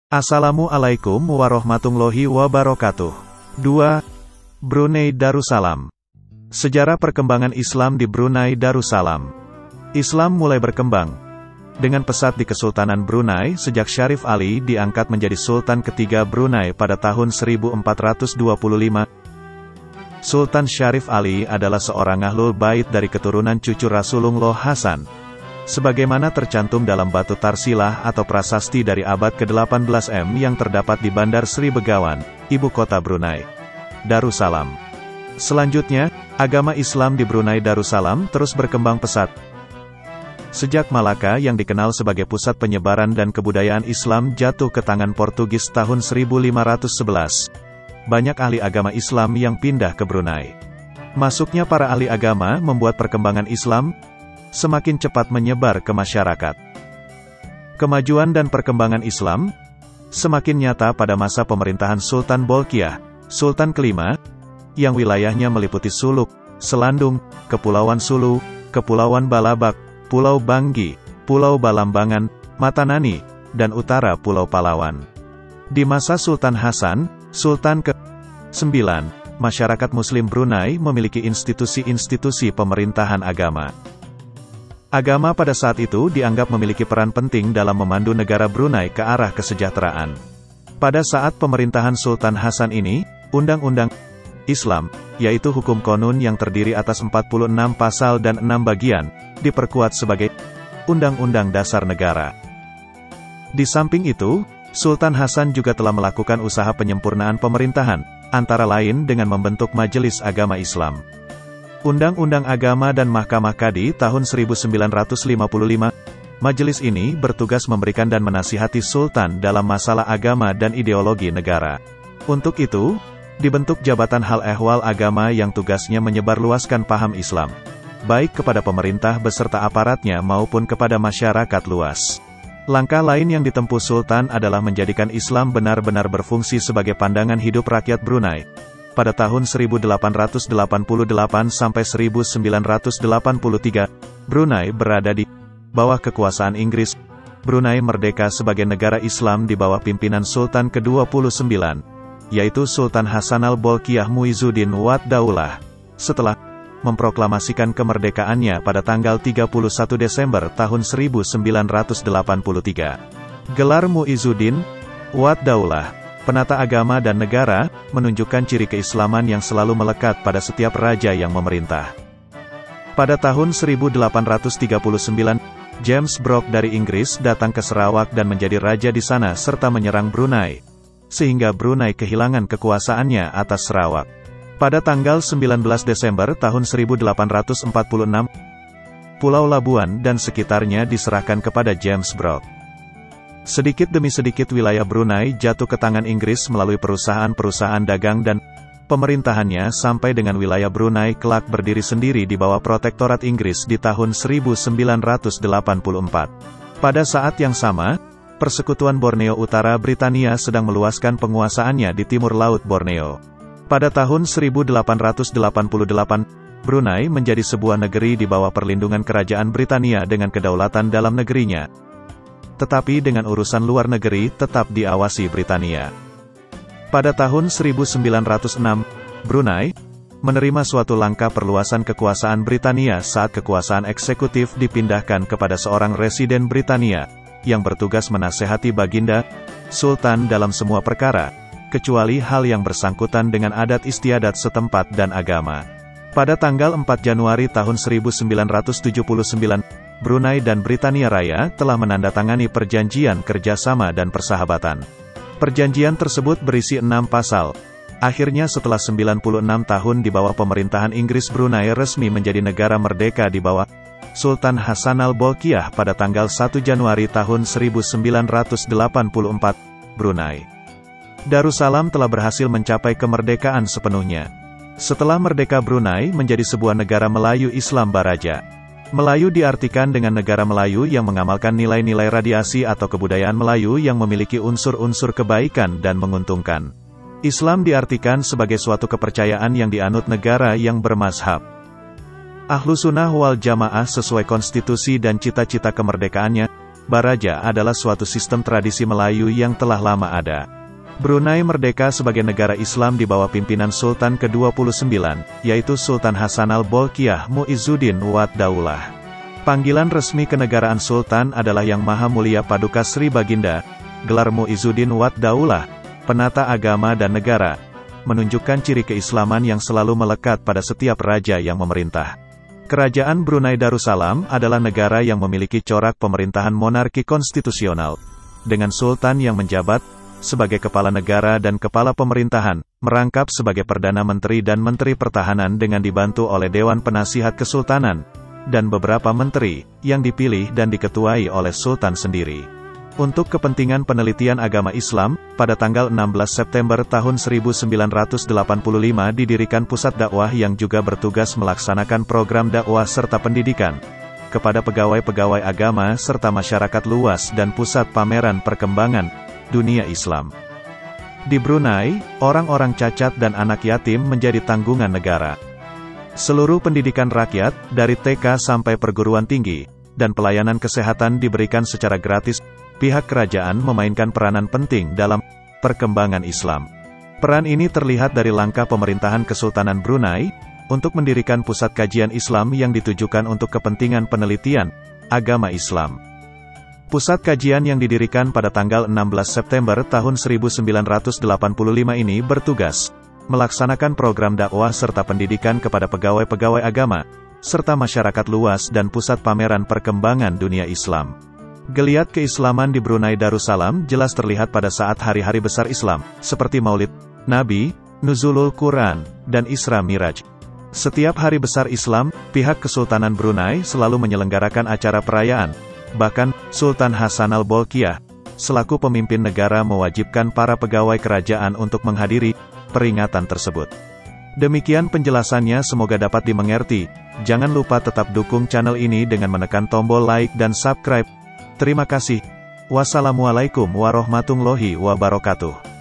Assalamualaikum warahmatullahi wabarakatuh. 2. Brunei Darussalam. Sejarah perkembangan Islam di Brunei Darussalam. Islam mulai berkembang dengan pesat di Kesultanan Brunei sejak Syarif Ali diangkat menjadi Sultan ketiga Brunei pada tahun 1425. Sultan Syarif Ali adalah seorang ahlul bait dari keturunan cucu Rasulullah Hasan, sebagaimana tercantum dalam batu Tarsilah atau prasasti dari abad ke-18 yang terdapat di Bandar Sri Begawan, ibu kota Brunei Darussalam. Selanjutnya, agama Islam di Brunei Darussalam terus berkembang pesat. Sejak Malaka yang dikenal sebagai pusat penyebaran dan kebudayaan Islam jatuh ke tangan Portugis tahun 1511, banyak ahli agama Islam yang pindah ke Brunei. Masuknya para ahli agama membuat perkembangan Islam semakin cepat menyebar ke masyarakat. Kemajuan dan perkembangan Islam semakin nyata pada masa pemerintahan Sultan Bolkiah, Sultan kelima, yang wilayahnya meliputi Suluk, Selandung, Kepulauan Sulu, Kepulauan Balabak, Pulau Banggi, Pulau Balambangan, Matanani, dan utara Pulau Palawan. Di masa Sultan Hasan, Sultan ke-9, masyarakat Muslim Brunei memiliki institusi-institusi pemerintahan agama. Agama pada saat itu dianggap memiliki peran penting dalam memandu negara Brunei ke arah kesejahteraan. Pada saat pemerintahan Sultan Hasan ini, Undang-Undang Islam, yaitu hukum konun yang terdiri atas 46 pasal dan 6 bagian, diperkuat sebagai Undang-Undang Dasar Negara. Di samping itu, Sultan Hasan juga telah melakukan usaha penyempurnaan pemerintahan, antara lain dengan membentuk Majelis Agama Islam. Undang-Undang Agama dan Mahkamah Kadi tahun 1955, majelis ini bertugas memberikan dan menasihati Sultan dalam masalah agama dan ideologi negara. Untuk itu, dibentuk Jabatan Hal Ehwal Agama yang tugasnya menyebarluaskan paham Islam, baik kepada pemerintah beserta aparatnya maupun kepada masyarakat luas. Langkah lain yang ditempuh Sultan adalah menjadikan Islam benar-benar berfungsi sebagai pandangan hidup rakyat Brunei. Pada tahun 1888 sampai 1983, Brunei berada di bawah kekuasaan Inggris. Brunei merdeka sebagai negara Islam di bawah pimpinan Sultan ke-29, yaitu Sultan Hassanal Bolkiah Muizuddin Wad Daulah, setelah memproklamasikan kemerdekaannya pada tanggal 31 Desember tahun 1983. Gelar Muizuddin Wad Daulah, penata agama dan negara, menunjukkan ciri keislaman yang selalu melekat pada setiap raja yang memerintah. Pada tahun 1839, James Brooke dari Inggris datang ke Sarawak dan menjadi raja di sana serta menyerang Brunei, sehingga Brunei kehilangan kekuasaannya atas Sarawak. Pada tanggal 19 Desember tahun 1846, Pulau Labuan dan sekitarnya diserahkan kepada James Brooke. Sedikit demi sedikit wilayah Brunei jatuh ke tangan Inggris melalui perusahaan-perusahaan dagang dan pemerintahannya sampai dengan wilayah Brunei kelak berdiri sendiri di bawah protektorat Inggris di tahun 1984. Pada saat yang sama, Persekutuan Borneo Utara Britania sedang meluaskan penguasaannya di timur laut Borneo. Pada tahun 1888, Brunei menjadi sebuah negeri di bawah perlindungan kerajaan Britania dengan kedaulatan dalam negerinya, tetapi dengan urusan luar negeri tetap diawasi Britania. Pada tahun 1906, Brunei menerima suatu langkah perluasan kekuasaan Britania saat kekuasaan eksekutif dipindahkan kepada seorang residen Britania, yang bertugas menasehati Baginda Sultan dalam semua perkara, kecuali hal yang bersangkutan dengan adat istiadat setempat dan agama. Pada tanggal 4 Januari tahun 1979, Brunei dan Britania Raya telah menandatangani perjanjian kerjasama dan persahabatan. Perjanjian tersebut berisi 6 pasal. Akhirnya setelah 96 tahun di bawah pemerintahan Inggris, Brunei resmi menjadi negara merdeka di bawah Sultan Hassanal Bolkiah pada tanggal 1 Januari tahun 1984. Brunei Darussalam telah berhasil mencapai kemerdekaan sepenuhnya. Setelah merdeka, Brunei menjadi sebuah negara Melayu Islam Baraja. Melayu diartikan dengan negara Melayu yang mengamalkan nilai-nilai radiasi atau kebudayaan Melayu yang memiliki unsur-unsur kebaikan dan menguntungkan. Islam diartikan sebagai suatu kepercayaan yang dianut negara yang bermazhab Ahlus Sunnah wal Jamaah sesuai konstitusi dan cita-cita kemerdekaannya. Baraja adalah suatu sistem tradisi Melayu yang telah lama ada. Brunei merdeka sebagai negara Islam di bawah pimpinan Sultan ke-29, yaitu Sultan Hassanal Bolkiah Muizzuddin Wad Daulah. Panggilan resmi kenegaraan Sultan adalah Yang Maha Mulia Paduka Sri Baginda. Gelar Muizzuddin Wad Daulah, penata agama dan negara, menunjukkan ciri keislaman yang selalu melekat pada setiap raja yang memerintah. Kerajaan Brunei Darussalam adalah negara yang memiliki corak pemerintahan monarki konstitusional, dengan sultan yang menjabat sebagai kepala negara dan kepala pemerintahan, merangkap sebagai Perdana Menteri dan Menteri Pertahanan dengan dibantu oleh Dewan Penasihat Kesultanan, dan beberapa menteri, yang dipilih dan diketuai oleh Sultan sendiri. Untuk kepentingan penelitian agama Islam, pada tanggal 16 September tahun 1985 didirikan Pusat Dakwah yang juga bertugas melaksanakan program dakwah serta pendidikan kepada pegawai-pegawai agama serta masyarakat luas dan pusat pameran perkembangan dunia Islam. Di Brunei, orang-orang cacat dan anak yatim menjadi tanggungan negara. Seluruh pendidikan rakyat, dari TK sampai perguruan tinggi, dan pelayanan kesehatan diberikan secara gratis. Pihak kerajaan memainkan peranan penting dalam perkembangan Islam. Peran ini terlihat dari langkah pemerintahan Kesultanan Brunei untuk mendirikan pusat kajian Islam yang ditujukan untuk kepentingan penelitian agama Islam. Pusat kajian yang didirikan pada tanggal 16 September tahun 1985 ini bertugas melaksanakan program dakwah serta pendidikan kepada pegawai-pegawai agama, serta masyarakat luas dan pusat pameran perkembangan dunia Islam. Geliat keislaman di Brunei Darussalam jelas terlihat pada saat hari-hari besar Islam, seperti Maulid Nabi, Nuzulul Quran, dan Isra Miraj. Setiap hari besar Islam, pihak Kesultanan Brunei selalu menyelenggarakan acara perayaan. Bahkan, Sultan Hassanal Bolkiah, selaku pemimpin negara mewajibkan para pegawai kerajaan untuk menghadiri peringatan tersebut. Demikian penjelasannya, semoga dapat dimengerti. Jangan lupa tetap dukung channel ini dengan menekan tombol like dan subscribe. Terima kasih. Wassalamualaikum warahmatullahi wabarakatuh.